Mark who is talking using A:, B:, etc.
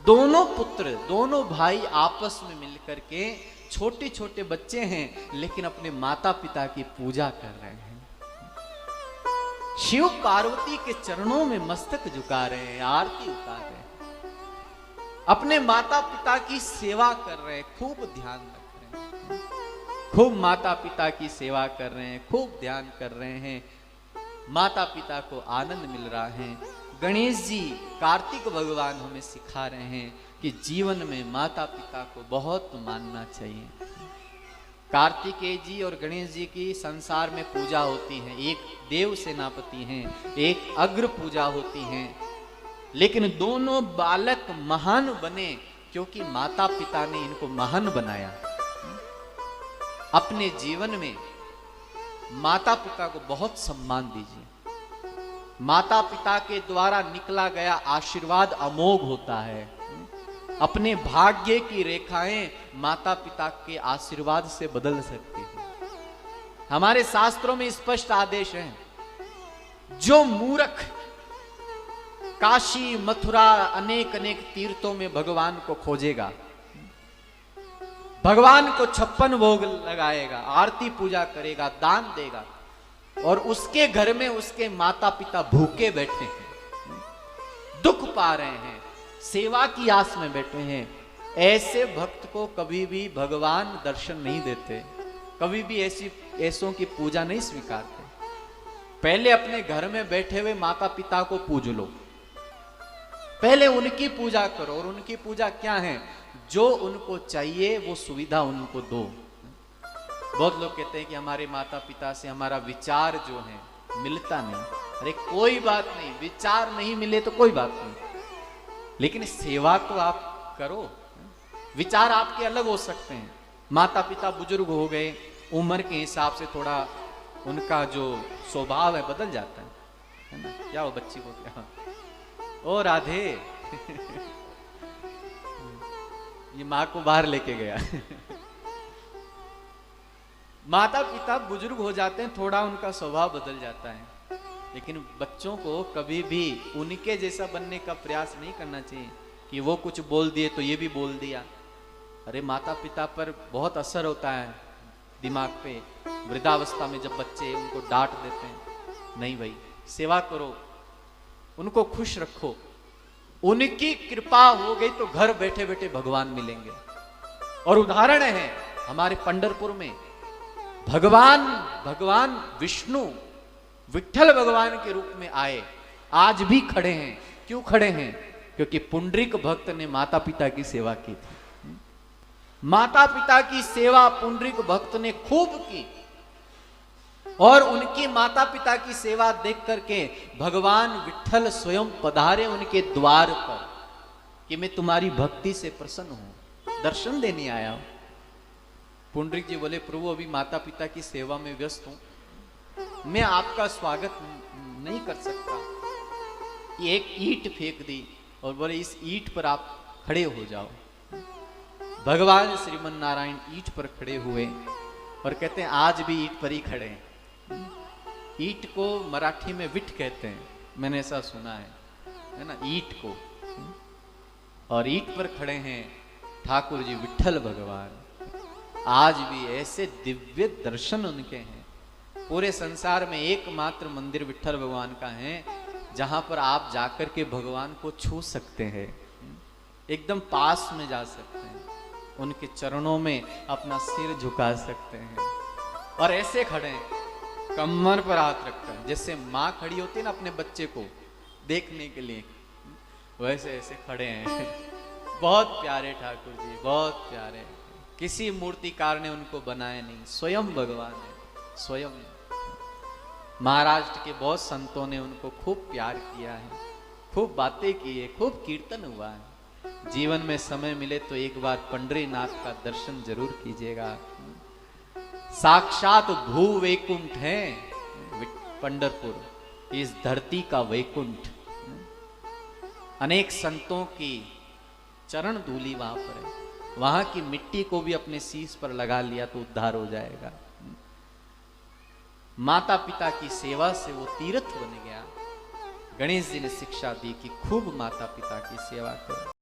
A: दोनों पुत्र, दोनों भाई आपस में मिलकर के, छोटे छोटे बच्चे हैं लेकिन अपने माता पिता की पूजा कर रहे हैं। शिव पार्वती के चरणों में मस्तक झुका रहे हैं, आरती उतार रहे हैं, अपने माता पिता की सेवा कर रहे हैं, खूब ध्यान रख रहे हैं, खूब माता पिता की सेवा कर रहे हैं, खूब ध्यान कर रहे हैं, माता पिता को आनंद मिल रहा है। गणेश जी, कार्तिक भगवान हमें सिखा रहे हैं कि जीवन में माता पिता को बहुत मानना चाहिए। कार्तिकेय जी और गणेश जी की संसार में पूजा होती है, एक देव सेनापति हैं, एक अग्र पूजा होती है, लेकिन दोनों बालक महान बने क्योंकि माता पिता ने इनको महान बनाया। अपने जीवन में माता पिता को बहुत सम्मान दीजिए। माता पिता के द्वारा निकला गया आशीर्वाद अमोघ होता है। अपने भाग्य की रेखाएं माता पिता के आशीर्वाद से बदल सकती हैं। हमारे शास्त्रों में स्पष्ट आदेश है, जो मूर्ख काशी मथुरा अनेक अनेक तीर्थों में भगवान को खोजेगा, भगवान को 56 भोग लगाएगा, आरती पूजा करेगा, दान देगा, और उसके घर में उसके माता पिता भूखे बैठे हैं, दुख पा रहे हैं, सेवा की आस में बैठे हैं, ऐसे भक्त को कभी भी भगवान दर्शन नहीं देते, कभी भी ऐसों की पूजा नहीं स्वीकारते। पहले अपने घर में बैठे हुए माता पिता को पूज लो, पहले उनकी पूजा करो। और उनकी पूजा क्या है? जो उनको चाहिए वो सुविधा उनको दो। बहुत लोग कहते हैं कि हमारे माता पिता से हमारा विचार जो है मिलता नहीं। अरे कोई बात नहीं, विचार नहीं मिले तो कोई बात नहीं, लेकिन सेवा तो आप करो। विचार आपके अलग हो सकते हैं, माता पिता बुजुर्ग हो गए, उम्र के हिसाब से थोड़ा उनका जो स्वभाव है बदल जाता है ना। क्या हो बच्ची को, क्या ओ राधे ये माँ को बाहर लेके गया माता पिता बुजुर्ग हो जाते हैं, थोड़ा उनका स्वभाव बदल जाता है, लेकिन बच्चों को कभी भी उनके जैसा बनने का प्रयास नहीं करना चाहिए कि वो कुछ बोल दिए तो ये भी बोल दिया। अरे माता पिता पर बहुत असर होता है दिमाग पे। वृद्धावस्था में जब बच्चे उनको डांट देते हैं, नहीं भाई, सेवा करो, उनको खुश रखो, उनकी कृपा हो गई तो घर बैठे बैठे भगवान मिलेंगे। और उदाहरण है हमारे पंढरपुर में, भगवान विष्णु विठ्ठल भगवान के रूप में आए, आज भी खड़े हैं। क्यों खड़े हैं? क्योंकि पुंडरीक भक्त ने माता पिता की सेवा की थी। माता पिता की सेवा पुंडरीक भक्त ने खूब की, और उनकी माता पिता की सेवा देख करके भगवान विठ्ठल स्वयं पधारे उनके द्वार पर कि मैं तुम्हारी भक्ति से प्रसन्न हूं, दर्शन देने आया हूं। पुंडरीक जी बोले, प्रभु अभी माता पिता की सेवा में व्यस्त हूं, मैं आपका स्वागत नहीं कर सकता। एक ईंट फेंक दी और बोले, इस ईंट पर आप खड़े हो जाओ। भगवान श्रीमन नारायण ईंट पर खड़े हुए और कहते हैं आज भी ईंट पर ही खड़े हैं। ईंट को मराठी में विट कहते हैं, मैंने ऐसा सुना है ना, ईंट को। और ईंट पर खड़े हैं ठाकुर जी विठ्ठल भगवान। आज भी ऐसे दिव्य दर्शन उनके हैं। पूरे संसार में एकमात्र मंदिर विठ्ठल भगवान का है जहां पर आप जाकर के भगवान को छू सकते हैं, एकदम पास में जा सकते हैं, उनके चरणों में अपना सिर झुका सकते हैं। और ऐसे खड़े हैं, कमर पर हाथ रखकर, जैसे माँ खड़ी होती है ना अपने बच्चे को देखने के लिए, वैसे ऐसे खड़े हैं। बहुत प्यारे ठाकुर जी, बहुत प्यारे। किसी मूर्तिकार ने उनको बनाया नहीं, स्वयं भगवान है, स्वयं। महाराष्ट्र के बहुत संतों ने उनको खूब प्यार किया है, खूब बातें की है, खूब कीर्तन हुआ है। जीवन में समय मिले तो एक बार पंढरीनाथ का दर्शन जरूर कीजिएगा। साक्षात भू वैकुंठ है पंढरपुर, इस धरती का वैकुंठ। अनेक संतों की चरण धूलि वहां पर है, वहां की मिट्टी को भी अपने शीश पर लगा लिया तो उद्धार हो जाएगा। माता पिता की सेवा से वो तीर्थ बन गया। गणेश जी ने शिक्षा दी कि खूब माता पिता की सेवा करो।